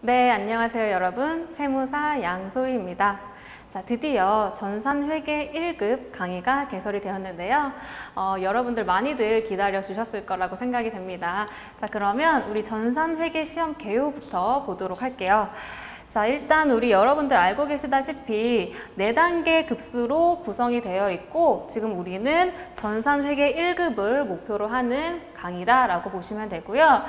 네, 안녕하세요 여러분. 세무사 양소희입니다. 자, 드디어 전산회계 1급 강의가 개설이 되었는데요. 여러분들 많이들 기다려 주셨을 거라고 생각이 됩니다. 자, 그러면 우리 전산회계 시험 개요부터 보도록 할게요. 자, 일단 우리 여러분들 알고 계시다시피 4단계 급수로 구성이 되어 있고, 지금 우리는 전산회계 1급을 목표로 하는 강의다라고 보시면 되고요.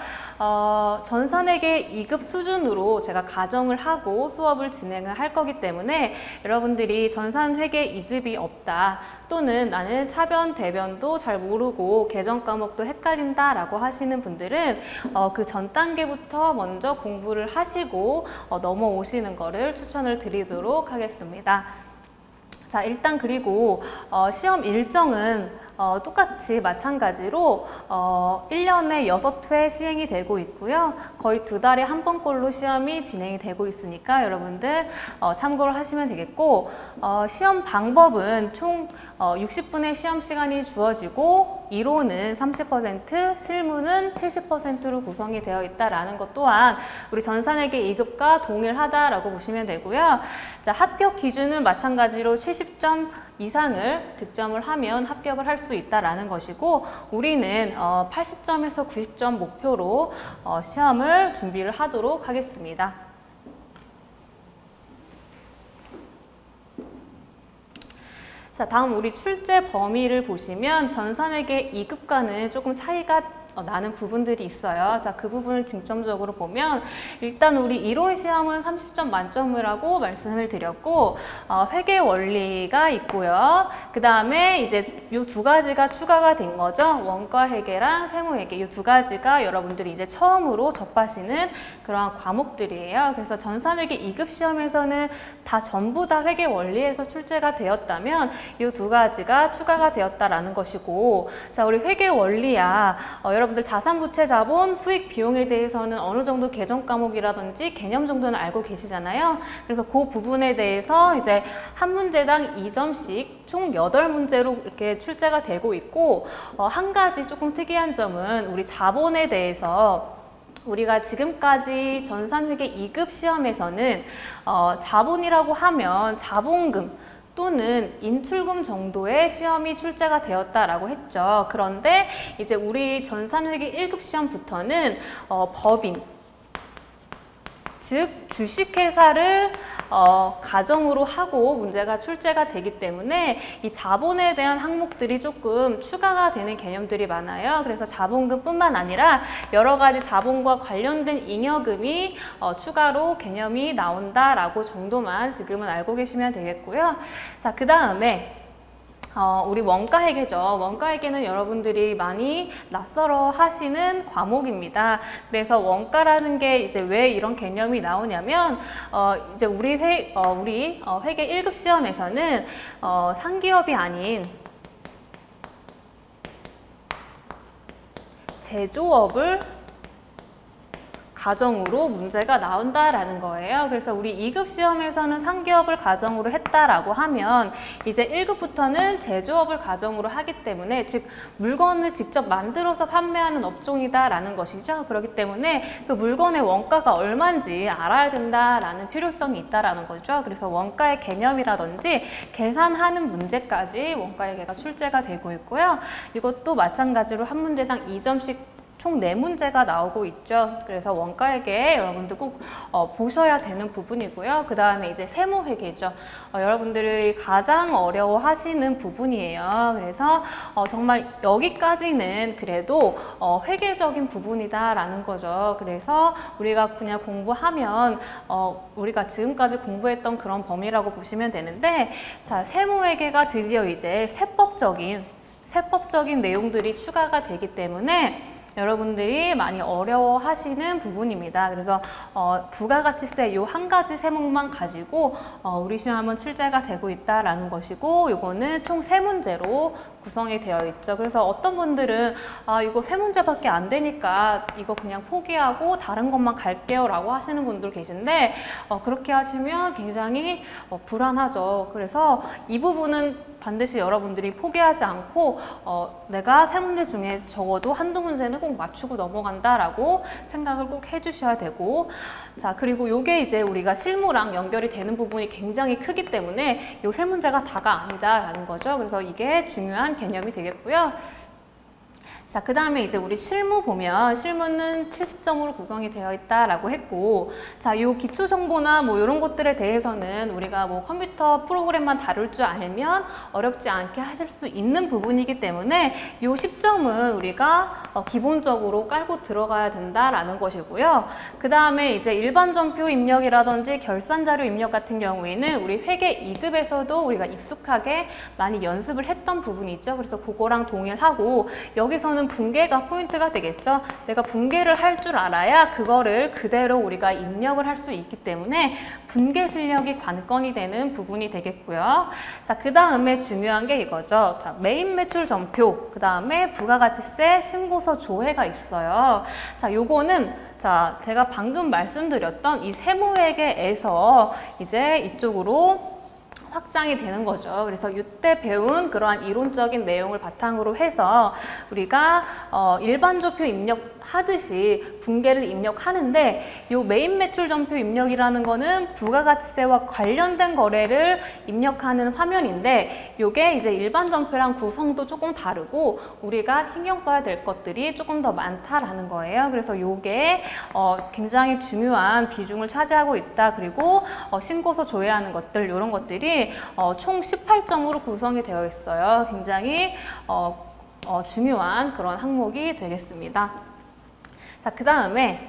전산회계 2급 수준으로 제가 가정을 하고 수업을 진행을 할 거기 때문에 여러분들이 전산회계 2급이 없다, 또는 나는 차변, 대변도 잘 모르고 계정 과목도 헷갈린다 라고 하시는 분들은 그 전 단계부터 먼저 공부를 하시고 넘어오시는 거를 추천을 드리도록 하겠습니다. 자, 일단 그리고 시험 일정은 똑같이 마찬가지로 1년에 6회 시행이 되고 있고요. 거의 2달에 한 번꼴로 시험이 진행이 되고 있으니까 여러분들 참고를 하시면 되겠고, 시험 방법은 총 60분의 시험 시간이 주어지고 이론은 30%, 실무는 70%로 구성이 되어 있다라는 것 또한 우리 전산회계 2급과 동일하다라고 보시면 되고요. 자, 합격 기준은 마찬가지로 70점 이상을 득점을 하면 합격을 할 수 있다라는 것이고, 우리는 80점에서 90점 목표로 시험을 준비를 하도록 하겠습니다. 자, 다음 우리 출제 범위를 보시면 전산회계 2급과는 조금 차이가 나는 부분들이 있어요. 자, 그 부분을 중점적으로 보면 일단 우리 이론 시험은 30점 만점을 하고 말씀을 드렸고, 회계 원리가 있고요. 그 다음에 이제 요 2가지가 추가가 된 거죠. 원가 회계랑 세무 회계, 이 2가지가 여러분들이 이제 처음으로 접하시는 그러한 과목들이에요. 그래서 전산회계 2급 시험에서는 다 전부 다 회계 원리에서 출제가 되었다면 이 2가지가 추가가 되었다라는 것이고, 자, 우리 회계 원리야 여러분들 자산부채 자본 수익 비용에 대해서는 어느 정도 계정 과목이라든지 개념 정도는 알고 계시잖아요. 그래서 그 부분에 대해서 이제 한 문제당 2점씩 총 8문제로 이렇게 출제가 되고 있고, 한 가지 조금 특이한 점은 우리 자본에 대해서 우리가 지금까지 전산회계 2급 시험에서는 자본이라고 하면 자본금 또는 인출금 정도의 시험이 출제가 되었다라고 했죠. 그런데 이제 우리 전산회계 1급 시험부터는 법인, 즉 주식회사를 가정으로 하고 문제가 출제가 되기 때문에 이 자본에 대한 항목들이 조금 추가가 되는 개념들이 많아요. 그래서 자본금뿐만 아니라 여러 가지 자본과 관련된 잉여금이 추가로 개념이 나온다라고 정도만 지금은 알고 계시면 되겠고요. 자, 그 다음에 우리 원가회계죠. 원가회계는 여러분들이 많이 낯설어 하시는 과목입니다. 그래서 원가라는 게 이제 왜 이런 개념이 나오냐면, 이제 우리 회계 1급 시험에서는 상기업이 아닌 제조업을 가정으로 문제가 나온다라는 거예요. 그래서 우리 2급 시험에서는 상기업을 가정으로 했다라고 하면 이제 1급부터는 제조업을 가정으로 하기 때문에, 즉 물건을 직접 만들어서 판매하는 업종이다라는 것이죠. 그렇기 때문에 그 물건의 원가가 얼마인지 알아야 된다라는 필요성이 있다라는 거죠. 그래서 원가의 개념이라든지 계산하는 문제까지 원가회계가 출제가 되고 있고요. 이것도 마찬가지로 한 문제당 2점씩 총 4문제가 나오고 있죠. 그래서 원가회계 여러분들 꼭 보셔야 되는 부분이고요. 그 다음에 이제 세무회계죠. 여러분들이 가장 어려워하시는 부분이에요. 그래서 정말 여기까지는 그래도 회계적인 부분이다라는 거죠. 그래서 우리가 그냥 공부하면 우리가 지금까지 공부했던 그런 범위라고 보시면 되는데, 자, 세무회계가 드디어 이제 세법적인 내용들이 추가가 되기 때문에 여러분들이 많이 어려워하시는 부분입니다. 그래서 부가가치세 이 한 가지 세목만 가지고 우리 시험은 출제가 되고 있다라는 것이고, 이거는 총 3문제로 구성이 되어 있죠. 그래서 어떤 분들은 이거 3문제밖에 안 되니까 이거 그냥 포기하고 다른 것만 갈게요 라고 하시는 분들 계신데 그렇게 하시면 굉장히 불안하죠. 그래서 이 부분은 반드시 여러분들이 포기하지 않고 내가 3문제 중에 적어도 한두 문제는 꼭 맞추고 넘어간다 라고 생각을 꼭 해주셔야 되고, 자, 그리고 요게 이제 우리가 실무랑 연결이 되는 부분이 굉장히 크기 때문에 요 3문제가 다가 아니다 라는 거죠. 그래서 이게 중요한 개념이 되겠고요. 자, 그 다음에 이제 우리 실무 보면 실무는 70점으로 구성이 되어 있다라고 했고, 자, 요 기초 정보나 뭐 이런 것들에 대해서는 우리가 뭐 컴퓨터 프로그램만 다룰 줄 알면 어렵지 않게 하실 수 있는 부분이기 때문에 요 10점은 우리가 기본적으로 깔고 들어가야 된다라는 것이고요. 그 다음에 이제 일반 전표 입력이라든지 결산 자료 입력 같은 경우에는 우리 회계 2급에서도 우리가 익숙하게 많이 연습을 했던 부분이 있죠. 그래서 그거랑 동일하고 여기서는 분계가 포인트가 되겠죠. 내가 분계를 할 줄 알아야 그거를 그대로 우리가 입력을 할 수 있기 때문에 분계 실력이 관건이 되는 부분이 되겠고요. 자, 그 다음에 중요한 게 이거죠. 자, 메인 매출 전표, 그 다음에 부가가치세 신고서 조회가 있어요. 자, 요거는 자, 제가 방금 말씀드렸던 이 세무회계에서 이제 이쪽으로 확장이 되는 거죠. 그래서 이때 배운 그러한 이론적인 내용을 바탕으로 해서 우리가 일반 조표 입력하듯이 분계를 입력하는데 이 메인 매출 전표 입력이라는 거는 부가가치세와 관련된 거래를 입력하는 화면인데 이게 이제 일반 전표랑 구성도 조금 다르고 우리가 신경 써야 될 것들이 조금 더 많다라는 거예요. 그래서 이게 굉장히 중요한 비중을 차지하고 있다. 그리고 신고서 조회하는 것들 이런 것들이 총 18점으로 구성이 되어 있어요. 굉장히 중요한 그런 항목이 되겠습니다. 자, 그 다음에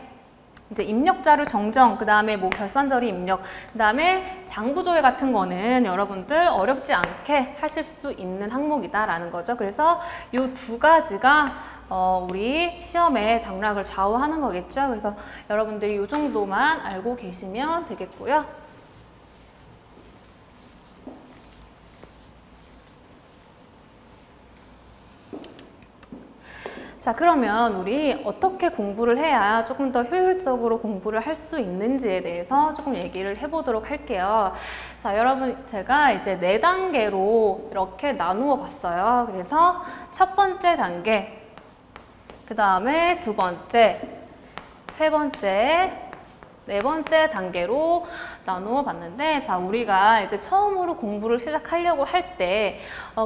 이제 입력자료 정정, 그 다음에 뭐 결산처리 입력, 그 다음에 장부조회 같은 거는 여러분들 어렵지 않게 하실 수 있는 항목이다라는 거죠. 그래서 이 두 가지가 우리 시험의 당락을 좌우하는 거겠죠. 그래서 여러분들이 이 정도만 알고 계시면 되겠고요. 자, 그러면 우리 어떻게 공부를 해야 조금 더 효율적으로 공부를 할 수 있는지에 대해서 조금 얘기를 해보도록 할게요. 자, 여러분, 제가 이제 4단계로 이렇게 나누어 봤어요. 그래서 첫 번째 단계, 그 다음에 두 번째, 세 번째, 네 번째 단계로 나누어 봤는데, 자, 우리가 이제 처음으로 공부를 시작하려고 할 때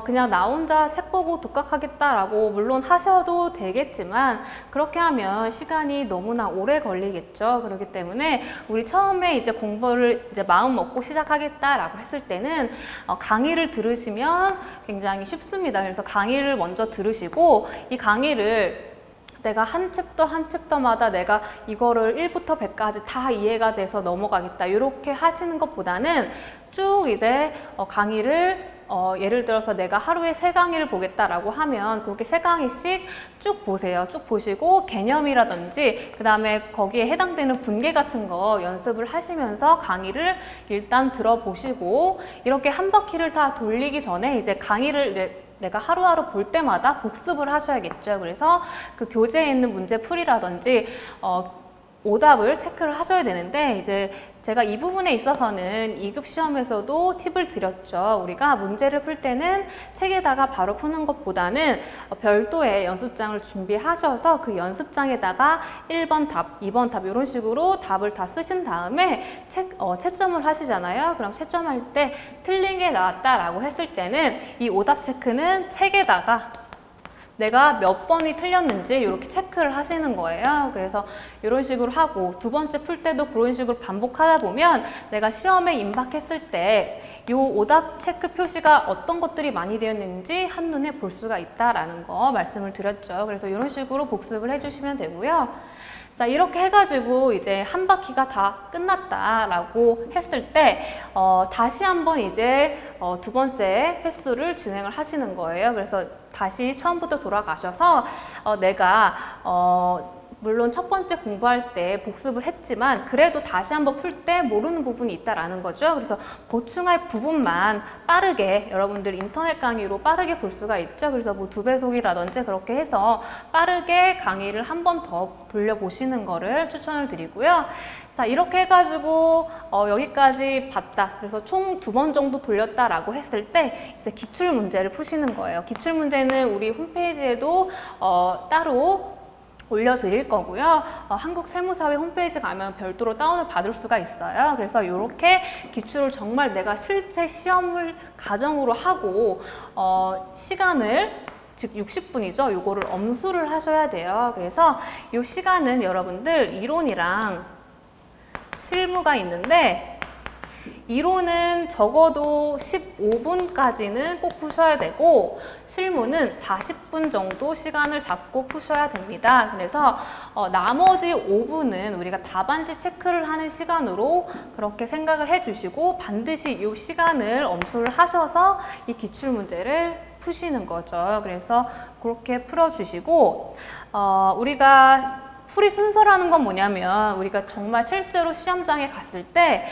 그냥 나 혼자 책 보고 독학하겠다라고 물론 하셔도 되겠지만 그렇게 하면 시간이 너무나 오래 걸리겠죠. 그렇기 때문에 우리 처음에 이제 공부를 이제 마음 먹고 시작하겠다라고 했을 때는 강의를 들으시면 굉장히 쉽습니다. 그래서 강의를 먼저 들으시고 이 강의를 내가 한 챕터 한 챕터마다 내가 이거를 1부터 100까지 다 이해가 돼서 넘어가겠다 이렇게 하시는 것보다는 쭉 이제 강의를 예를 들어서 내가 하루에 3강의를 보겠다라고 하면 그렇게 3강의씩 쭉 보세요. 쭉 보시고 개념이라든지 그 다음에 거기에 해당되는 분계 같은 거 연습을 하시면서 강의를 일단 들어보시고 이렇게 한 바퀴를 다 돌리기 전에 이제 강의를 내가 하루하루 볼 때마다 복습을 하셔야겠죠. 그래서 그 교재에 있는 문제 풀이라든지 오답을 체크를 하셔야 되는데 이제 제가 이 부분에 있어서는 2급 시험에서도 팁을 드렸죠. 우리가 문제를 풀 때는 책에다가 바로 푸는 것보다는 별도의 연습장을 준비하셔서 그 연습장에다가 1번 답, 2번 답 이런 식으로 답을 다 쓰신 다음에 채점을 하시잖아요. 그럼 채점할 때 틀린 게 나왔다라고 했을 때는 이 오답 체크는 책에다가 내가 몇 번이 틀렸는지 이렇게 체크를 하시는 거예요. 그래서 이런 식으로 하고 두 번째 풀 때도 그런 식으로 반복하다 보면 내가 시험에 임박했을 때 이 오답 체크 표시가 어떤 것들이 많이 되었는지 한눈에 볼 수가 있다라는 거 말씀을 드렸죠. 그래서 이런 식으로 복습을 해주시면 되고요. 자, 이렇게 해가지고 이제 한 바퀴가 다 끝났다라고 했을 때 다시 한번 이제 두 번째 횟수를 진행을 하시는 거예요. 그래서 다시 처음부터 돌아가셔서 내가 물론 첫 번째 공부할 때 복습을 했지만 그래도 다시 한번 풀 때 모르는 부분이 있다라는 거죠. 그래서 보충할 부분만 빠르게 여러분들 인터넷 강의로 빠르게 볼 수가 있죠. 그래서 뭐 2배속이라든지 그렇게 해서 빠르게 강의를 한 번 더 돌려보시는 거를 추천을 드리고요. 자, 이렇게 해가지고 여기까지 봤다. 그래서 총 2번 정도 돌렸다라고 했을 때 이제 기출 문제를 푸시는 거예요. 기출 문제는 우리 홈페이지에도 따로 올려드릴 거고요. 한국세무사회 홈페이지 가면 별도로 다운을 받을 수가 있어요. 그래서 이렇게 기출을 정말 내가 실제 시험을 가정으로 하고 시간을 즉 60분이죠. 요거를 엄수를 하셔야 돼요. 그래서 이 시간은 여러분들 이론이랑 실무가 있는데 이론은 적어도 15분까지는 꼭 푸셔야 되고 실무는 40분 정도 시간을 잡고 푸셔야 됩니다. 그래서 나머지 5분은 우리가 답안지 체크를 하는 시간으로 그렇게 생각을 해주시고 반드시 이 시간을 엄수를 하셔서 이 기출문제를 푸시는 거죠. 그래서 그렇게 풀어주시고 우리가 풀이 순서라는 건 뭐냐면 우리가 정말 실제로 시험장에 갔을 때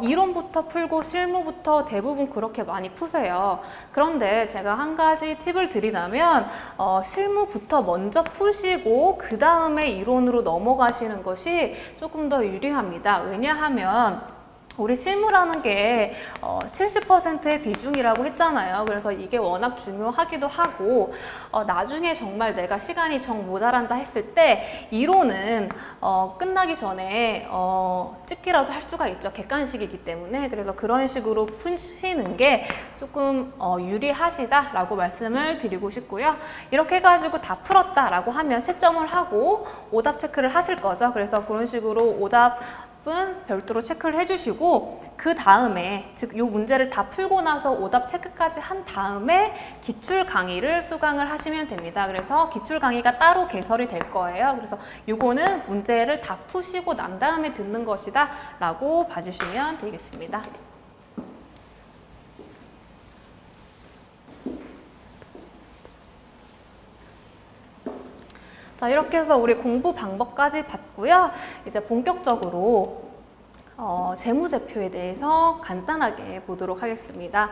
이론부터 풀고 실무부터 대부분 그렇게 많이 푸세요. 그런데 제가 한 가지 팁을 드리자면 실무부터 먼저 푸시고 그 다음에 이론으로 넘어가시는 것이 조금 더 유리합니다. 왜냐하면 우리 실무라는 게 70%의 비중이라고 했잖아요. 그래서 이게 워낙 중요하기도 하고 나중에 정말 내가 시간이 정 모자란다 했을 때 이론은 끝나기 전에 찍기라도 할 수가 있죠. 객관식이기 때문에. 그래서 그런 식으로 푸시는 게 조금 유리하시다라고 말씀을 드리고 싶고요. 이렇게 해가지고 다 풀었다라고 하면 채점을 하고 오답 체크를 하실 거죠. 그래서 그런 식으로 오답 별도로 체크를 해주시고 그 다음에 즉 이 문제를 다 풀고 나서 오답 체크까지 한 다음에 기출 강의를 수강을 하시면 됩니다. 그래서 기출 강의가 따로 개설이 될 거예요. 그래서 이거는 문제를 다 푸시고 난 다음에 듣는 것이다 라고 봐주시면 되겠습니다. 자, 이렇게 해서 우리 공부 방법까지 봤고요. 이제 본격적으로 재무제표에 대해서 간단하게 보도록 하겠습니다.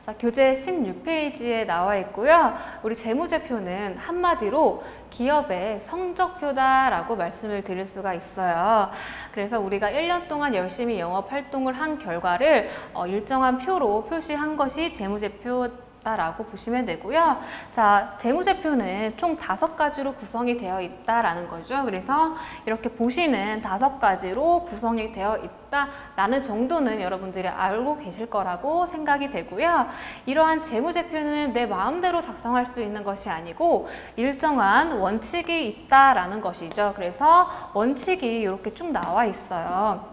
자, 교재 16페이지에 나와 있고요. 우리 재무제표는 한마디로 기업의 성적표다라고 말씀을 드릴 수가 있어요. 그래서 우리가 1년 동안 열심히 영업 활동을 한 결과를 일정한 표로 표시한 것이 재무제표 라고 보시면 되고요. 자, 재무제표는 총 5가지로 구성이 되어 있다라는 거죠. 그래서 이렇게 보시는 5가지로 구성이 되어 있다라는 정도는 여러분들이 알고 계실 거라고 생각이 되고요. 이러한 재무제표는 내 마음대로 작성할 수 있는 것이 아니고 일정한 원칙이 있다라는 것이죠. 그래서 원칙이 이렇게 쭉 나와 있어요.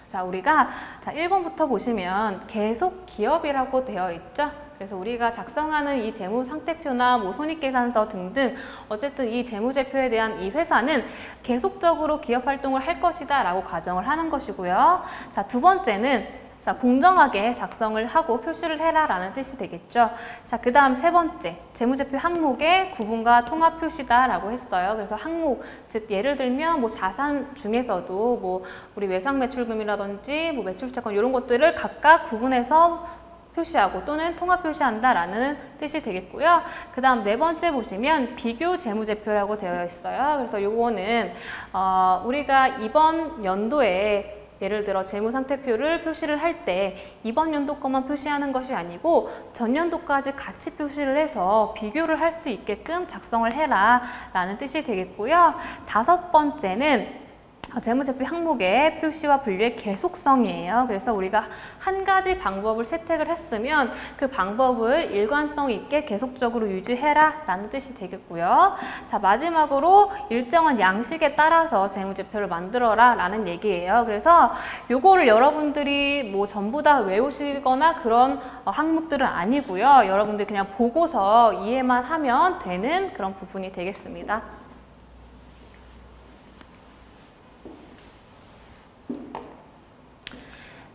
자, 우리가 1번부터 보시면 계속 기업이라고 되어 있죠. 그래서 우리가 작성하는 이 재무상태표나 뭐 손익계산서 등등 어쨌든 이 재무제표에 대한 이 회사는 계속적으로 기업활동을 할 것이다 라고 가정을 하는 것이고요. 자, 2번째는 공정하게 작성을 하고 표시를 해라 라는 뜻이 되겠죠. 자, 그 다음 3번째 재무제표 항목의 구분과 통합 표시다 라고 했어요. 그래서 항목, 즉 예를 들면 뭐 자산 중에서도 뭐 우리 외상매출금이라든지 뭐 매출채권 이런 것들을 각각 구분해서 표시하고 또는 통합 표시한다라는 뜻이 되겠고요. 그 다음 4번째 보시면 비교 재무제표라고 되어 있어요. 그래서 요거는 우리가 이번 연도에 예를 들어 재무상태표를 표시를 할 때 이번 연도 것만 표시하는 것이 아니고 전년도까지 같이 표시를 해서 비교를 할 수 있게끔 작성을 해라 라는 뜻이 되겠고요. 5번째는 재무제표 항목의 표시와 분류의 계속성이에요. 그래서 우리가 한 가지 방법을 채택을 했으면 그 방법을 일관성 있게 계속적으로 유지해라 라는 뜻이 되겠고요. 자, 마지막으로 일정한 양식에 따라서 재무제표를 만들어라 라는 얘기예요. 그래서 요거를 여러분들이 뭐 전부 다 외우시거나 그런 항목들은 아니고요. 여러분들이 그냥 보고서 이해만 하면 되는 그런 부분이 되겠습니다.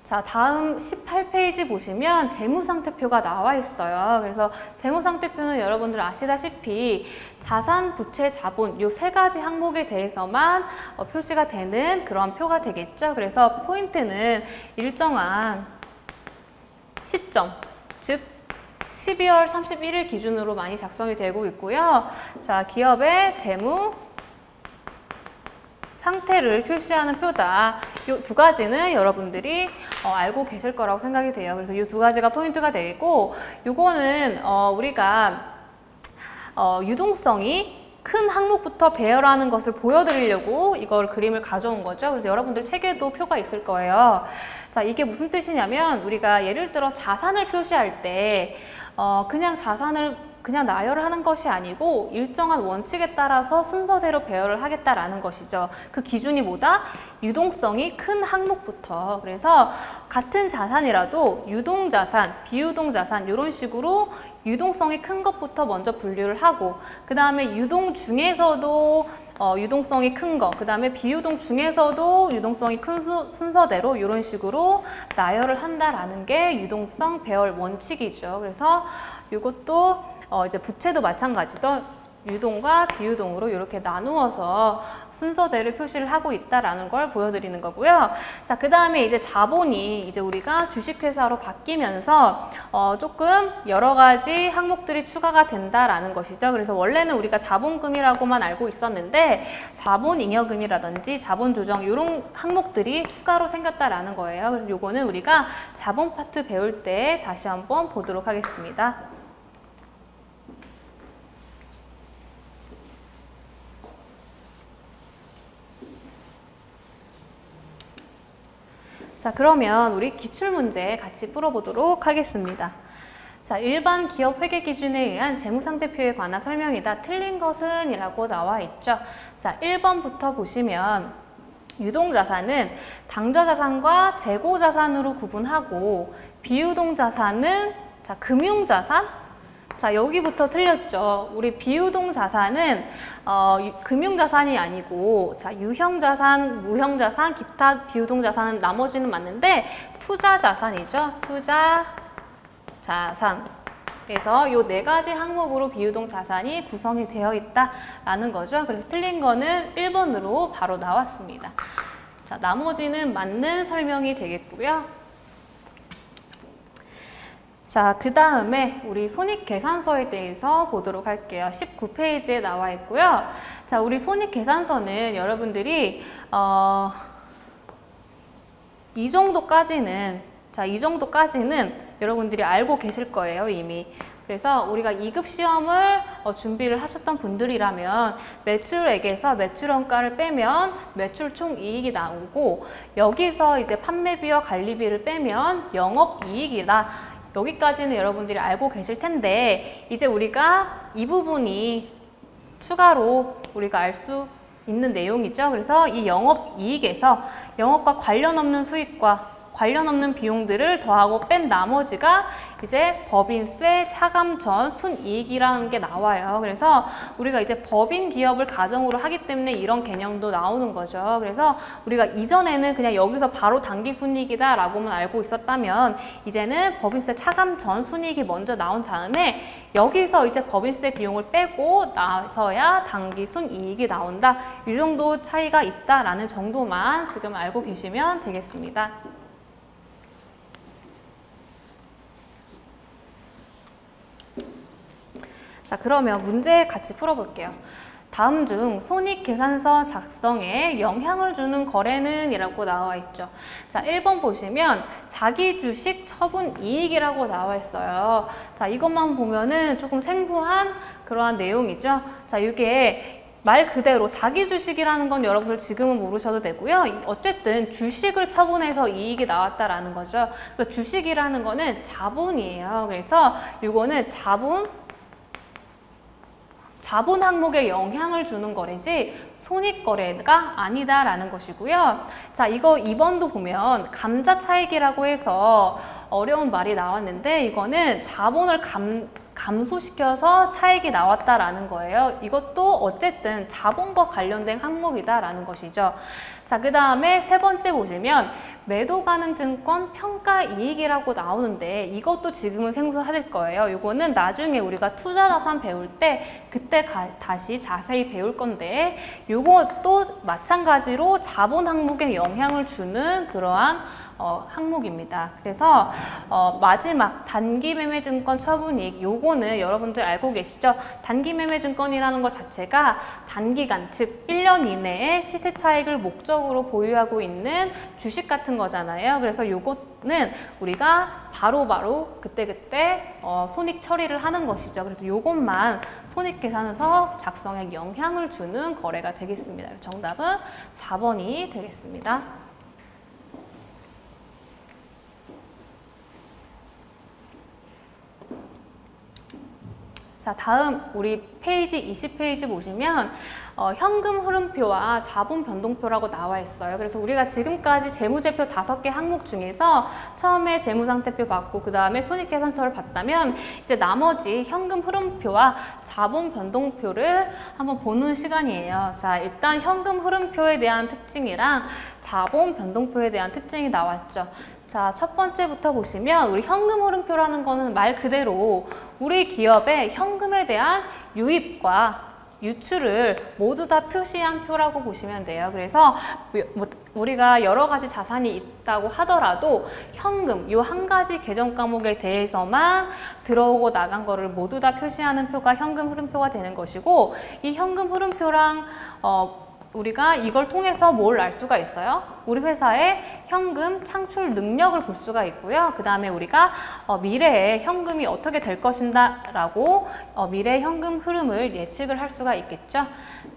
자, 다음 18페이지 보시면 재무상태표가 나와 있어요. 그래서 재무상태표는 여러분들 아시다시피 자산, 부채, 자본 이 세 가지 항목에 대해서만 표시가 되는 그런 표가 되겠죠. 그래서 포인트는 일정한 시점, 즉 12월 31일 기준으로 많이 작성이 되고 있고요. 자, 기업의 재무 상태를 표시하는 표다. 이 두 가지는 여러분들이 알고 계실 거라고 생각이 돼요. 그래서 이 두 가지가 포인트가 되고, 요거는 우리가 유동성이 큰 항목부터 배열하는 것을 보여드리려고 이걸 그림을 가져온 거죠. 그래서 여러분들 책에도 표가 있을 거예요. 자, 이게 무슨 뜻이냐면 우리가 예를 들어 자산을 표시할 때 그냥 자산을 그냥 나열을 하는 것이 아니고 일정한 원칙에 따라서 순서대로 배열을 하겠다라는 것이죠. 그 기준이 뭐다? 유동성이 큰 항목부터. 그래서 같은 자산이라도 유동자산, 비유동자산 이런 식으로 유동성이 큰 것부터 먼저 분류를 하고, 그 다음에 유동 중에서도 유동성이 큰 거, 그 다음에 비유동 중에서도 유동성이 큰 순서대로 이런 식으로 나열을 한다라는 게 유동성 배열 원칙이죠. 그래서 이것도 이제 부채도 마찬가지도 유동과 비유동으로 이렇게 나누어서 순서대로 표시를 하고 있다라는 걸 보여드리는 거고요. 자, 그 다음에 이제 자본이 이제 우리가 주식회사로 바뀌면서 조금 여러 가지 항목들이 추가가 된다라는 것이죠. 그래서 원래는 우리가 자본금이라고만 알고 있었는데 자본잉여금이라든지 자본조정 이런 항목들이 추가로 생겼다라는 거예요. 그래서 요거는 우리가 자본 파트 배울 때 다시 한번 보도록 하겠습니다. 자, 그러면 우리 기출문제 같이 풀어보도록 하겠습니다. 자, 일반 기업 회계 기준에 의한 재무상태표에 관한 설명이다. 틀린 것은 이라고 나와 있죠. 자, 1번부터 보시면 유동자산은 당좌자산과 재고자산으로 구분하고 비유동자산은 자, 금융자산? 자, 여기부터 틀렸죠. 우리 비유동자산은 금융자산이 아니고 자, 유형자산, 무형자산, 기타 비유동자산은 나머지는 맞는데 투자자산이죠. 투자자산. 그래서 이 네 가지 항목으로 비유동자산이 구성이 되어 있다라는 거죠. 그래서 틀린 거는 1번으로 바로 나왔습니다. 자, 나머지는 맞는 설명이 되겠고요. 자, 그 다음에 우리 손익계산서에 대해서 보도록 할게요. 19페이지에 나와 있고요. 자, 우리 손익계산서는 여러분들이 이 정도까지는 여러분들이 알고 계실 거예요, 이미. 그래서 우리가 2급 시험을 준비를 하셨던 분들이라면 매출액에서 매출원가를 빼면 매출 총이익이 나오고, 여기서 이제 판매비와 관리비를 빼면 영업이익이다. 여기까지는 여러분들이 알고 계실 텐데, 이제 우리가 이 부분이 추가로 우리가 알 수 있는 내용이죠. 그래서 이 영업이익에서 영업과 관련 없는 수익과 관련 없는 비용들을 더하고 뺀 나머지가 이제 법인세 차감 전 순이익이라는 게 나와요. 그래서 우리가 이제 법인 기업을 가정으로 하기 때문에 이런 개념도 나오는 거죠. 그래서 우리가 이전에는 그냥 여기서 바로 당기 순이익이다 라고만 알고 있었다면, 이제는 법인세 차감 전 순이익이 먼저 나온 다음에 여기서 이제 법인세 비용을 빼고 나서야 당기 순이익이 나온다. 이 정도 차이가 있다라는 정도만 지금 알고 계시면 되겠습니다. 자, 그러면 문제 같이 풀어볼게요. 다음 중 손익계산서 작성에 영향을 주는 거래는 이라고 나와 있죠. 자, 1번 보시면 자기주식 처분이익이라고 나와 있어요. 자, 이것만 보면은 조금 생소한 그러한 내용이죠. 자, 이게 말 그대로 자기주식이라는 건 여러분들 지금은 모르셔도 되고요. 어쨌든 주식을 처분해서 이익이 나왔다라는 거죠. 그러니까 주식이라는 거는 자본이에요. 그래서 이거는 자본 항목에 영향을 주는 거래지 손익거래가 아니다라는 것이고요. 자, 이거 2번도 보면 감자차익이라고 해서 어려운 말이 나왔는데, 이거는 자본을 감소시켜서 차익이 나왔다라는 거예요. 이것도 어쨌든 자본과 관련된 항목이다라는 것이죠. 자, 그 다음에 세 번째 보시면 매도 가능 증권 평가 이익이라고 나오는데 이것도 지금은 생소하실 거예요. 이거는 나중에 우리가 투자 자산 배울 때 그때 다시 자세히 배울 건데 이것도 마찬가지로 자본 항목에 영향을 주는 그러한 항목입니다. 그래서 마지막 단기매매증권 처분이익, 요거는 여러분들 알고 계시죠? 단기매매증권이라는 것 자체가 단기간, 즉 1년 이내에 시세 차익을 목적으로 보유하고 있는 주식 같은 거잖아요. 그래서 요거는 우리가 바로바로 그때그때 손익 처리를 하는 것이죠. 그래서 요것만 손익계산서 작성에 영향을 주는 거래가 되겠습니다. 정답은 4번이 되겠습니다. 자, 다음 우리 페이지 20페이지 보시면 현금 흐름표와 자본 변동표라고 나와 있어요. 그래서 우리가 지금까지 재무제표 5개 항목 중에서 처음에 재무상태표 봤고 그 다음에 손익계산서를 봤다면 이제 나머지 현금 흐름표와 자본 변동표를 한번 보는 시간이에요. 자, 일단 현금 흐름표에 대한 특징이랑 자본 변동표에 대한 특징이 나왔죠. 자, 첫 번째부터 보시면 우리 현금 흐름표라는 거는 말 그대로 우리 기업의 현금에 대한 유입과 유출을 모두 다 표시한 표라고 보시면 돼요. 그래서 우리가 여러 가지 자산이 있다고 하더라도 현금, 요 한 가지 계정 과목에 대해서만 들어오고 나간 거를 모두 다 표시하는 표가 현금 흐름표가 되는 것이고, 이 현금 흐름표랑 우리가 이걸 통해서 뭘 알 수가 있어요? 우리 회사의 현금 창출 능력을 볼 수가 있고요. 그 다음에 우리가 미래에 현금이 어떻게 될 것인가 라고 미래의 현금 흐름을 예측을 할 수가 있겠죠.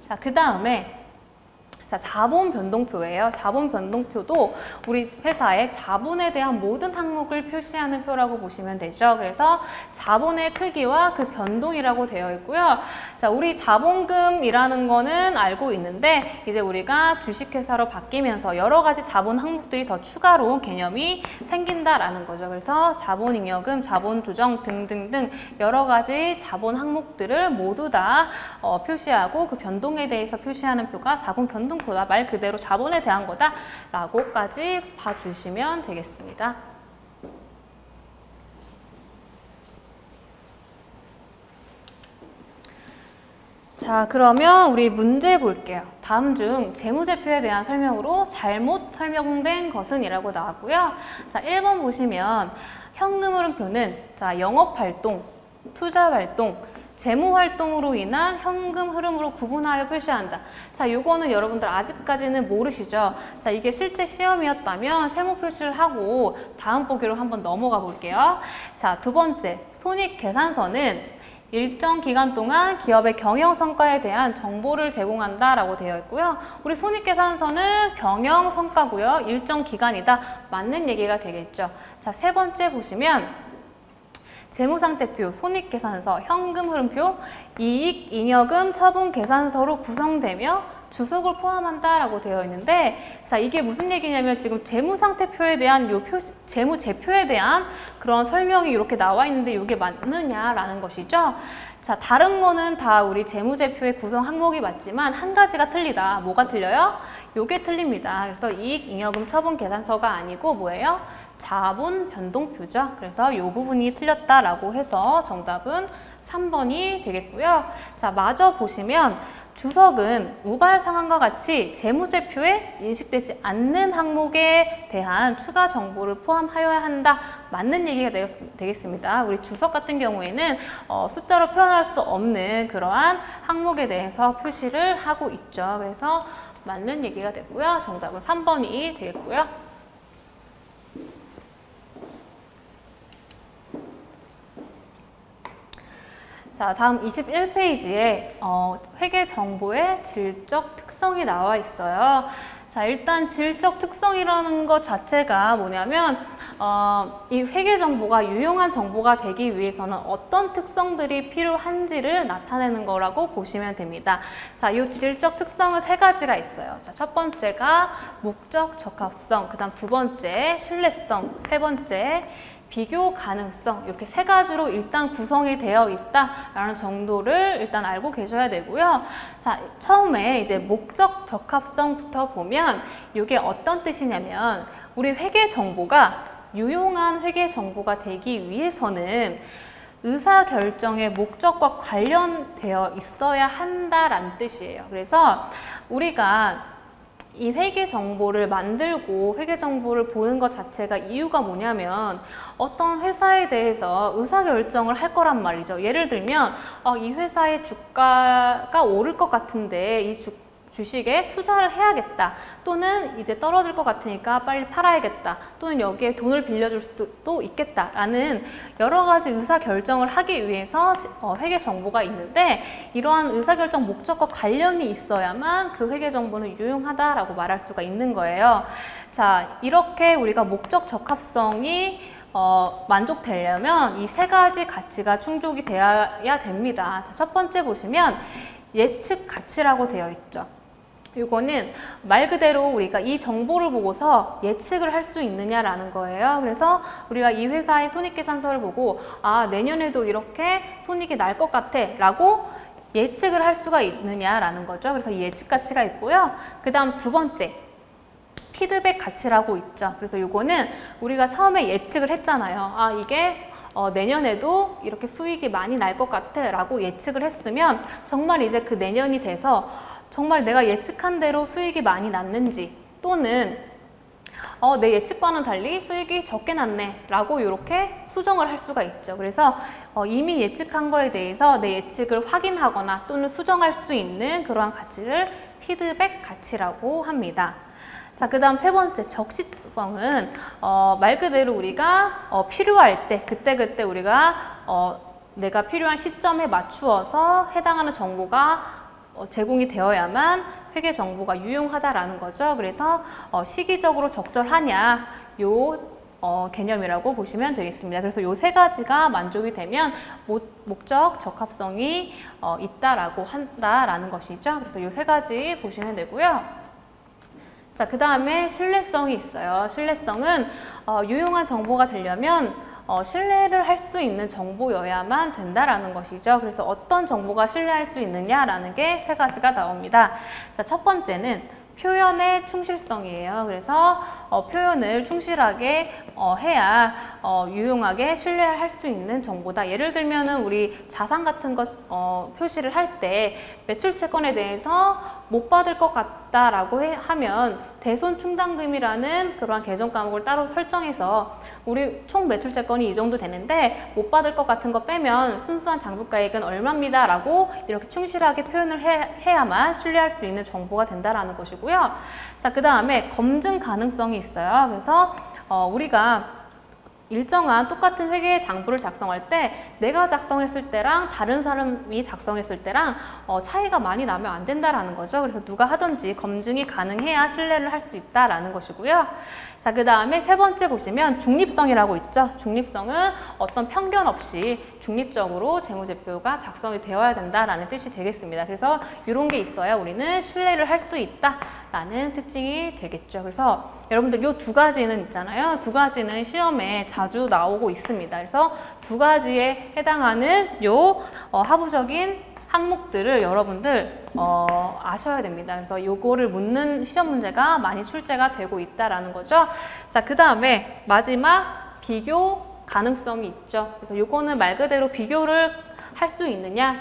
자, 그 다음에 자본 변동표예요. 자본 변동표도 우리 회사의 자본에 대한 모든 항목을 표시하는 표라고 보시면 되죠. 그래서 자본의 크기와 그 변동이라고 되어 있고요. 자, 우리 자본금이라는 거는 알고 있는데 이제 우리가 주식회사로 바뀌면서 여러 가지 자본 항목들이 더 추가로 개념이 생긴다라는 거죠. 그래서 자본잉여금, 자본조정 등등등 여러 가지 자본 항목들을 모두 다 표시하고 그 변동에 대해서 표시하는 표가 자본 변동 표다. 말 그대로 자본에 대한 거다 라고까지 봐주시면 되겠습니다. 자, 그러면 우리 문제 볼게요. 다음 중 재무제표에 대한 설명으로 잘못 설명된 것은 이라고 나왔고요. 자, 1번 보시면 현금 흐름표는 영업활동, 투자활동, 재무활동으로 인한 현금 흐름으로 구분하여 표시한다. 자, 요거는 여러분들 아직까지는 모르시죠? 자, 이게 실제 시험이었다면 세모 표시를 하고 다음 보기로 한번 넘어가 볼게요. 자, 두 번째, 손익계산서는 일정 기간 동안 기업의 경영성과에 대한 정보를 제공한다라고 되어 있고요. 우리 손익계산서는 경영성과고요. 일정 기간이다. 맞는 얘기가 되겠죠. 자, 세 번째 보시면 재무상태표, 손익계산서, 현금 흐름표, 이익, 잉여금, 처분 계산서로 구성되며 주석을 포함한다라고 되어 있는데, 자, 이게 무슨 얘기냐면 지금 재무상태표에 대한 요 재무제표에 대한 그런 설명이 이렇게 나와 있는데 이게 맞느냐라는 것이죠. 자, 다른 거는 다 우리 재무제표의 구성 항목이 맞지만 한 가지가 틀리다. 뭐가 틀려요? 요게 틀립니다. 그래서 이익, 잉여금, 처분 계산서가 아니고 뭐예요? 자본 변동표죠. 그래서 이 부분이 틀렸다라고 해서 정답은 3번이 되겠고요. 자, 마저 보시면 주석은 우발 상황과 같이 재무제표에 인식되지 않는 항목에 대한 추가 정보를 포함하여야 한다. 맞는 얘기가 되겠습니다. 우리 주석 같은 경우에는 숫자로 표현할 수 없는 그러한 항목에 대해서 표시를 하고 있죠. 그래서 맞는 얘기가 됐고요. 정답은 3번이 되겠고요. 자, 다음 21페이지에 회계 정보의 질적 특성이 나와 있어요. 자, 일단 질적 특성이라는 것 자체가 뭐냐면 이 회계 정보가 유용한 정보가 되기 위해서는 어떤 특성들이 필요한지를 나타내는 거라고 보시면 됩니다. 자, 이 질적 특성은 3가지가 있어요. 자, 첫 번째가 목적 적합성, 그 다음 두 번째 신뢰성, 세 번째 비교 가능성, 이렇게 3가지로 일단 구성이 되어 있다라는 정도를 일단 알고 계셔야 되고요. 자, 처음에 이제 목적 적합성부터 보면 이게 어떤 뜻이냐면 우리 회계 정보가 유용한 회계 정보가 되기 위해서는 의사결정의 목적과 관련되어 있어야 한다라는 뜻이에요. 그래서 우리가 이 회계 정보를 만들고 회계 정보를 보는 것 자체가 이유가 뭐냐면 어떤 회사에 대해서 의사결정을 할 거란 말이죠. 예를 들면 이 회사의 주가가 오를 것 같은데 이 주식에 투자를 해야겠다, 또는 이제 떨어질 것 같으니까 빨리 팔아야겠다, 또는 여기에 돈을 빌려줄 수도 있겠다 라는 여러 가지 의사결정을 하기 위해서 회계 정보가 있는데, 이러한 의사결정 목적과 관련이 있어야만 그 회계 정보는 유용하다라고 말할 수가 있는 거예요. 자, 이렇게 우리가 목적 적합성이 만족되려면 이 세 가지 가치가 충족이 되어야 됩니다. 자, 첫 번째 보시면 예측 가치라고 되어 있죠. 이거는 말 그대로 우리가 이 정보를 보고서 예측을 할 수 있느냐라는 거예요. 그래서 우리가 이 회사의 손익계산서를 보고 내년에도 이렇게 손익이 날 것 같아 라고 예측을 할 수가 있느냐라는 거죠. 그래서 예측 가치가 있고요. 그 다음 두 번째, 피드백 가치라고 있죠. 그래서 이거는 우리가 처음에 예측을 했잖아요. 이게 내년에도 이렇게 수익이 많이 날 것 같아 라고 예측을 했으면 정말 이제 그 내년이 돼서 정말 내가 예측한 대로 수익이 많이 났는지, 또는 내 예측과는 달리 수익이 적게 났네 라고 이렇게 수정을 할 수가 있죠. 그래서 이미 예측한 거에 대해서 내 예측을 확인하거나 또는 수정할 수 있는 그러한 가치를 피드백 가치라고 합니다. 자, 그 다음 세 번째, 적시성은 말 그대로 우리가 필요할 때 그때그때 우리가 내가 필요한 시점에 맞추어서 해당하는 정보가 제공이 되어야만 회계 정보가 유용하다라는 거죠. 그래서 시기적으로 적절하냐, 요 개념이라고 보시면 되겠습니다. 그래서 요 세 가지가 만족이 되면 목적 적합성이 있다라고 한다라는 것이죠. 그래서 요 세 가지 보시면 되고요. 자, 그 다음에 신뢰성이 있어요. 신뢰성은 유용한 정보가 되려면 신뢰를 할 수 있는 정보여야만 된다라는 것이죠. 그래서 어떤 정보가 신뢰할 수 있느냐라는 게 세 가지가 나옵니다. 자, 첫 번째는 표현의 충실성이에요. 그래서 표현을 충실하게 해야 유용하게 신뢰할 수 있는 정보다. 예를 들면은 우리 자산 같은 것 표시를 할 때 매출 채권에 대해서 못 받을 것 같다라고 하면 대손 충당금이라는 그러한 계정 과목을 따로 설정해서 우리 총 매출 채권이 이 정도 되는데 못 받을 것 같은 거 빼면 순수한 장부가액은 얼마입니다 라고 이렇게 충실하게 표현을 해야만 신뢰할 수 있는 정보가 된다라는 것이고요. 자, 그 다음에 검증 가능성이 있어요. 그래서 우리가 일정한 똑같은 회계 장부를 작성할 때 내가 작성했을 때랑 다른 사람이 작성했을 때랑 차이가 많이 나면 안 된다라는 거죠. 그래서 누가 하든지 검증이 가능해야 신뢰를 할 수 있다라는 것이고요. 자, 그 다음에 세 번째 보시면 중립성이라고 있죠. 중립성은 어떤 편견 없이 중립적으로 재무제표가 작성이 되어야 된다라는 뜻이 되겠습니다. 그래서 이런 게 있어야 우리는 신뢰를 할 수 있다라는 특징이 되겠죠. 그래서 여러분들 이 두 가지는 있잖아요. 두 가지는 시험에 자주 나오고 있습니다. 그래서 두 가지에 해당하는 요 하부적인 항목들을 여러분들 아셔야 됩니다. 그래서 요거를 묻는 시험 문제가 많이 출제가 되고 있다라는 거죠. 자, 그 다음에 마지막 비교 가능성이 있죠. 그래서 요거는 말 그대로 비교를 할 수 있느냐,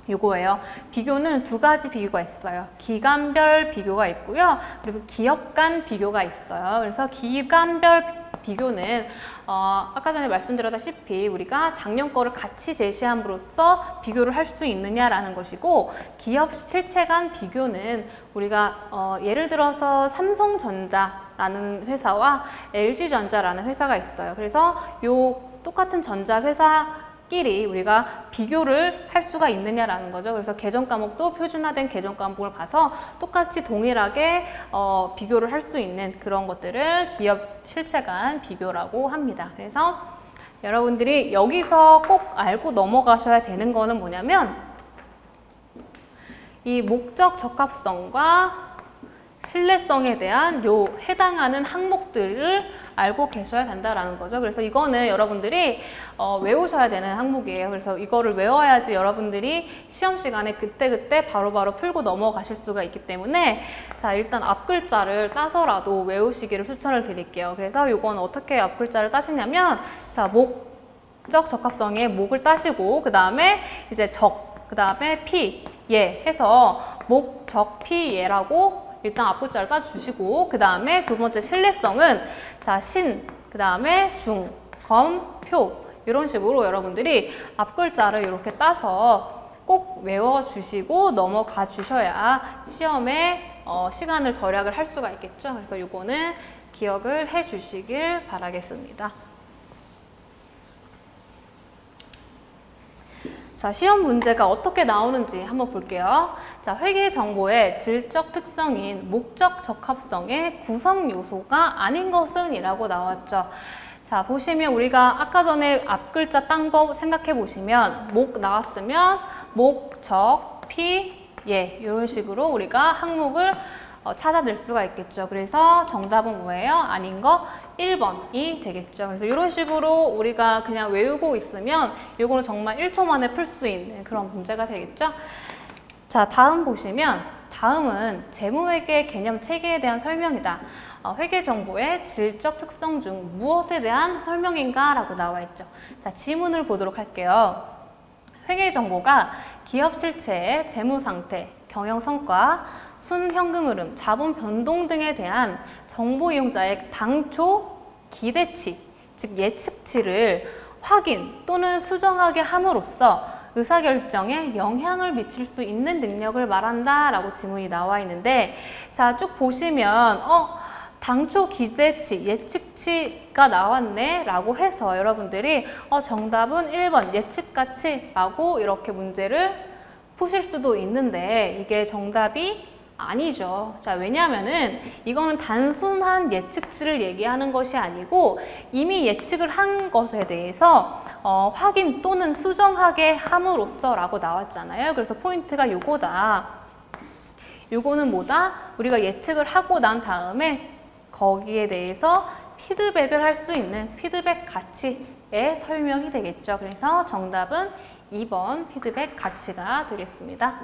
요거예요. 비교는 두 가지 비교가 있어요. 기간별 비교가 있고요. 그리고 기업 간 비교가 있어요. 그래서 기간별 비교는 아까 전에 말씀드렸다시피 우리가 작년 거를 같이 제시함으로써 비교를 할 수 있느냐라는 것이고, 기업 실체 간 비교는 우리가 예를 들어서 삼성전자라는 회사와 LG전자라는 회사가 있어요. 그래서 요 똑같은 전자 회사끼리 우리가 비교를 할 수가 있느냐라는 거죠. 그래서 계정 과목도 표준화된 계정 과목을 봐서 똑같이 동일하게 비교를 할 수 있는 그런 것들을 기업 실체 간 비교라고 합니다. 그래서 여러분들이 여기서 꼭 알고 넘어가셔야 되는 거는 뭐냐면 이 목적 적합성과 신뢰성에 대한 요 해당하는 항목들을 알고 계셔야 된다라는 거죠. 그래서 이거는 여러분들이 외우셔야 되는 항목이에요. 그래서 이거를 외워야지 여러분들이 시험 시간에 그때그때 바로바로 풀고 넘어가실 수가 있기 때문에 자, 일단 앞글자를 따서라도 외우시기를 추천을 드릴게요. 그래서 이건 어떻게 앞글자를 따시냐면 자, 목적 적합성에 목을 따시고 그 다음에 이제 그 다음에 피, 예 해서 목적 피, 예라고 일단 앞글자를 따주시고 그 다음에 두 번째 신뢰성은 자, 신, 그 다음에 중, 검, 표 이런 식으로 여러분들이 앞글자를 이렇게 따서 꼭 외워주시고 넘어가 주셔야 시험에 시간을 절약을 할 수가 있겠죠. 그래서 이거는 기억을 해 주시길 바라겠습니다. 자, 시험 문제가 어떻게 나오는지 한번 볼게요. 자, 회계 정보의 질적 특성인 목적 적합성의 구성 요소가 아닌 것은 이라고 나왔죠. 자, 보시면 우리가 아까 전에 앞글자 딴 거 생각해 보시면 목 나왔으면 목적, 피, 예 이런 식으로 우리가 항목을 찾아낼 수가 있겠죠. 그래서 정답은 뭐예요? 아닌 거 1번이 되겠죠. 그래서 이런 식으로 우리가 그냥 외우고 있으면 이거는 정말 1초 만에 풀 수 있는 그런 문제가 되겠죠. 자, 다음 보시면 다음은 재무회계 개념 체계에 대한 설명이다. 회계 정보의 질적 특성 중 무엇에 대한 설명인가? 라고 나와 있죠. 자, 지문을 보도록 할게요. 회계 정보가 기업 실체의 재무 상태, 경영 성과, 순현금 흐름, 자본 변동 등에 대한 정보 이용자의 당초 기대치, 즉 예측치를 확인 또는 수정하게 함으로써 의사결정에 영향을 미칠 수 있는 능력을 말한다 라고 지문이 나와 있는데 자, 쭉 보시면 당초 기대치, 예측치가 나왔네 라고 해서 여러분들이 정답은 1번 예측가치 라고 이렇게 문제를 푸실 수도 있는데 이게 정답이 아니죠. 자, 왜냐하면은 이거는 단순한 예측치를 얘기하는 것이 아니고 이미 예측을 한 것에 대해서 확인 또는 수정하게 함으로써 라고 나왔잖아요. 그래서 포인트가 요거다. 요거는 뭐다? 우리가 예측을 하고 난 다음에 거기에 대해서 피드백을 할 수 있는 피드백 가치의 설명이 되겠죠. 그래서 정답은 2번 피드백 가치가 되겠습니다.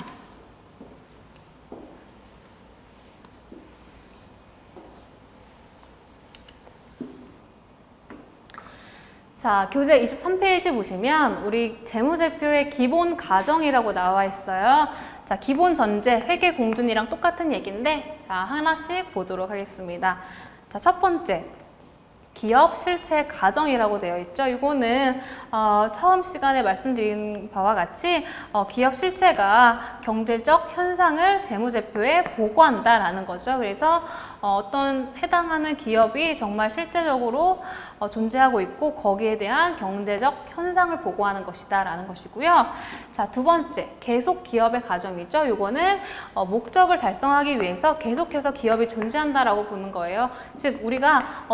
자, 교재 23페이지 보시면 우리 재무제표의 기본 가정이라고 나와 있어요. 자, 기본 전제, 회계 공준이랑 똑같은 얘기인데 자, 하나씩 보도록 하겠습니다. 자, 첫 번째, 기업 실체 가정이라고 되어 있죠. 이거는 처음 시간에 말씀드린 바와 같이 기업 실체가 경제적 현상을 재무제표에 보고한다라는 거죠. 그래서 어떤 해당하는 기업이 정말 실제적으로 존재하고 있고 거기에 대한 경제적 현상을 보고하는 것이다 라는 것이고요. 자, 두 번째, 계속 기업의 가정이죠. 이거는 목적을 달성하기 위해서 계속해서 기업이 존재한다라고 보는 거예요. 즉 우리가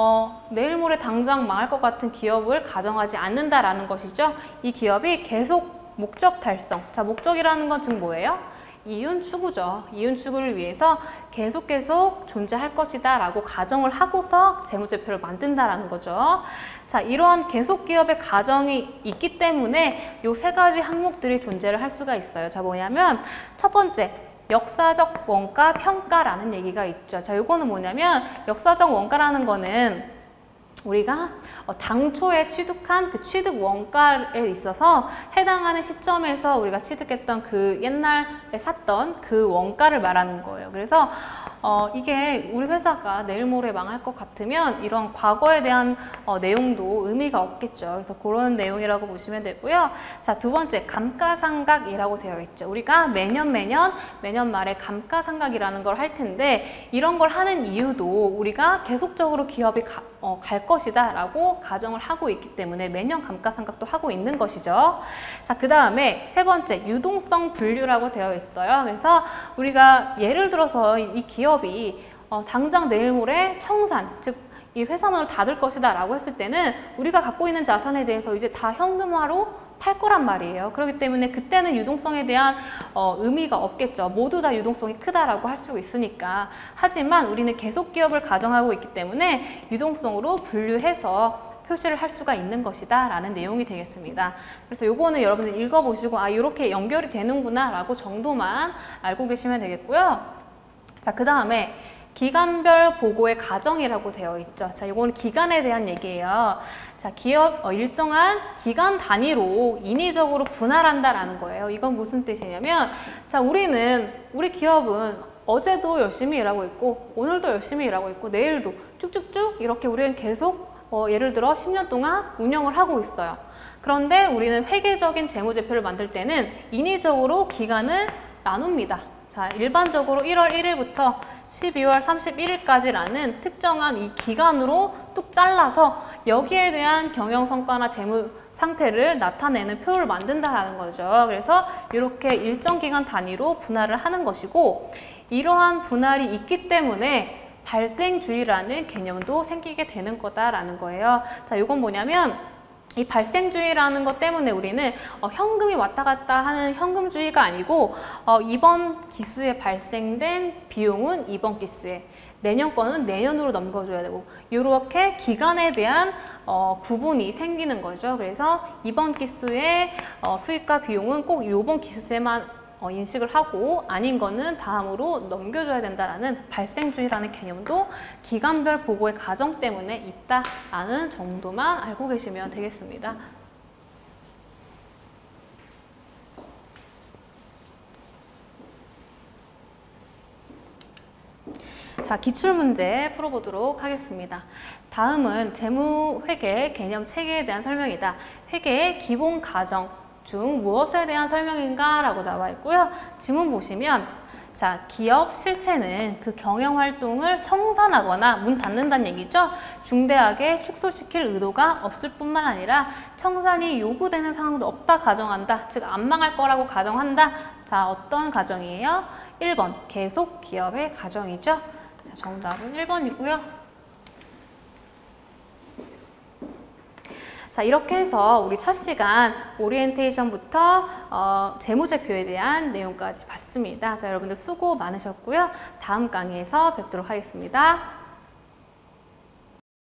내일 모레 당장 망할 것 같은 기업을 가정하지 않는다라는 것이죠. 이 기업이 계속 목적 달성. 자, 목적이라는 건 즉 뭐예요? 이윤 추구죠. 이윤 추구를 위해서 계속 존재할 것이다 라고 가정을 하고서 재무제표를 만든다라는 거죠. 자, 이러한 계속 기업의 가정이 있기 때문에 이 세 가지 항목들이 존재를 할 수가 있어요. 자, 뭐냐면 첫 번째, 역사적 원가 평가라는 얘기가 있죠. 자, 요거는 뭐냐면 역사적 원가라는 거는 우리가 당초에 취득한 그 취득 원가에 있어서 해당하는 시점에서 우리가 취득했던 그 옛날에 샀던 그 원가를 말하는 거예요. 그래서 이게 우리 회사가 내일 모레 망할 것 같으면 이런 과거에 대한 내용도 의미가 없겠죠. 그래서 그런 내용이라고 보시면 되고요. 자, 두 번째, 감가상각이라고 되어 있죠. 우리가 매년 말에 감가상각이라는 걸 할 텐데 이런 걸 하는 이유도 우리가 계속적으로 기업이 갈 것이다 라고 가정을 하고 있기 때문에 매년 감가상각도 하고 있는 것이죠. 자, 그 다음에 세 번째, 유동성 분류라고 되어 있어요. 그래서 우리가 예를 들어서 이 기업이 당장 내일 모레 청산, 즉 이 회사문을 닫을 것이다 라고 했을 때는 우리가 갖고 있는 자산에 대해서 이제 다 현금화로 팔 거란 말이에요. 그렇기 때문에 그때는 유동성에 대한 의미가 없겠죠. 모두 다 유동성이 크다라고 할 수 있으니까. 하지만 우리는 계속 기업을 가정하고 있기 때문에 유동성으로 분류해서 표시를 할 수가 있는 것이다 라는 내용이 되겠습니다. 그래서 요거는 여러분들 읽어보시고 아 이렇게 연결이 되는구나 라고 정도만 알고 계시면 되겠고요. 자, 그 다음에 기간별 보고의 가정이라고 되어 있죠. 자, 이거는 기간에 대한 얘기예요. 자, 기업 일정한 기간 단위로 인위적으로 분할한다라는 거예요. 이건 무슨 뜻이냐면, 자, 우리 기업은 어제도 열심히 일하고 있고, 오늘도 열심히 일하고 있고, 내일도 쭉쭉쭉 이렇게 우리는 계속 예를 들어 10년 동안 운영을 하고 있어요. 그런데 우리는 회계적인 재무제표를 만들 때는 인위적으로 기간을 나눕니다. 자, 일반적으로 1월 1일부터 12월 31일까지라는 특정한 이 기간으로 뚝 잘라서 여기에 대한 경영 성과나 재무 상태를 나타내는 표를 만든다는 거죠. 그래서 이렇게 일정 기간 단위로 분할을 하는 것이고, 이러한 분할이 있기 때문에 발생주의라는 개념도 생기게 되는 거다라는 거예요. 자, 이건 뭐냐면 이 발생주의라는 것 때문에 우리는 현금이 왔다 갔다 하는 현금주의가 아니고 이번 기수에 발생된 비용은 이번 기수에, 내년 거는 내년으로 넘겨줘야 되고 이렇게 기간에 대한 구분이 생기는 거죠. 그래서 이번 기수의 수익과 비용은 꼭 이번 기수에만 인식을 하고 아닌 거는 다음으로 넘겨줘야 된다라는 발생주의라는 개념도 기간별 보고의 가정 때문에 있다라는 정도만 알고 계시면 되겠습니다. 자, 기출문제 풀어보도록 하겠습니다. 다음은 재무회계 개념 체계에 대한 설명이다. 회계의 기본 가정 중 무엇에 대한 설명인가? 라고 나와 있고요. 지문 보시면 자, 기업 실체는 그 경영활동을 청산하거나 문 닫는다는 얘기죠. 중대하게 축소시킬 의도가 없을 뿐만 아니라 청산이 요구되는 상황도 없다 가정한다. 즉, 안 망할 거라고 가정한다. 자, 어떤 가정이에요? 1번, 계속 기업의 가정이죠. 자, 정답은 1번이고요. 자, 이렇게 해서 우리 첫 시간 오리엔테이션부터 재무제표에 대한 내용까지 봤습니다. 자, 여러분들 수고 많으셨고요. 다음 강의에서 뵙도록 하겠습니다.